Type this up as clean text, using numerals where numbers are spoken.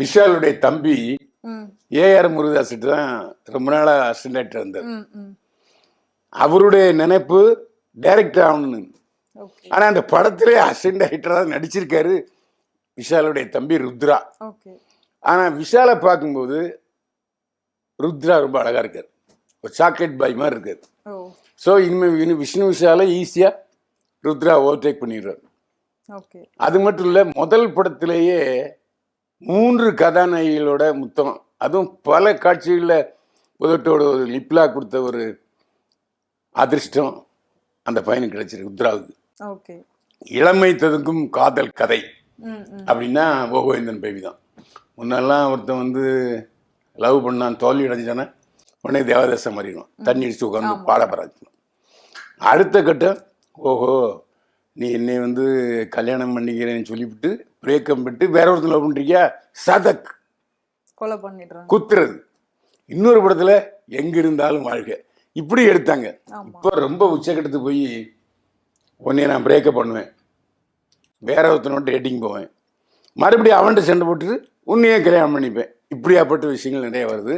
விஷாலுடைய தம்பி ம் ஏஆர் முருகதாஸ்கிட்ட தான் ரொம்ப நாளா அசிஸ்டன்ட் இருந்தார். ம் ம் அவருடைய நினைப்பு டைரக்டர் ஆகணும்னு. ஓகே ஆனா அந்த படத்திலே அசிஸ்டன்ட் டைரக்டரா நடிச்சிருக்காரு விஷாலுடைய தம்பி ருத்ரா. ஓகே ஆனா விஷாலை பார்க்கும்போது ருத்ரா ரொம்ப அழகா இருக்காரு. ஒரு சாக்லேட் பாய் மாதிரி இருக்காரு. ஓ ஸோ இனிமேல் விஷ்ணு விஷாலை ஈஸியா ருத்ரா ஓவர்டேக் பண்ணிடுறாரு. ஓகே அது மட்டும் இல்ல, முதல் படத்திலேயே 3 கதாநாயகிகளோட முத்தம், அதுவும் பல காட்சிகளில் உதட்டோட ஒரு லிப்லா கொடுத்த ஒரு அதிர்ஷ்டம் அந்த பையனுக்கு கிடைச்சிருக்கு ருத்ராவுக்கு. ஓகே இளமை ததுக்கும் காதல் கதை ம் ம் அப்படின்னா கோவிந்தன் பேபி தான். முன்னெல்லாம் ஒருத்தன் வந்து லவ் பண்ணான், தோல்வி அடைஞ்சானே உடனே தேவதாசம் மாறிடும், தண்ணி அடிச்சு உட்காந்து ஆமா. பாடப்படாக்கணும். அடுத்த கட்டம், ஓஹோ நீ என்னை வந்து கல்யாணம் பண்ணிக்கிறேன்னு சொல்லிவிட்டு பிரேக்கம் விட்டு வேற ஒருத்தர் லவ் பண்ணுறியா, சதக் கொலை பண்ணிடுறாங்க. குத்துறது. இன்னொரு படத்துல எங்க இருந்தாலும் வாழ்க, இப்படி எடுத்தாங்க. ஆமா. இப்போ ரொம்ப உச்சக்கட்டத்துக்கு போய் உன்னைய நான் பிரேக்கப் பண்ணுவேன், வேற ஒருத்தனோட டேட்டிங் போவேன், மறுபடியும் அவன்கிட்ட சண்டை போட்டுட்டு உன்னையே கல்யாணம் பண்ணிப்பேன், இப்படியாப்பட்ட விஷயங்கள் நிறைய வருது.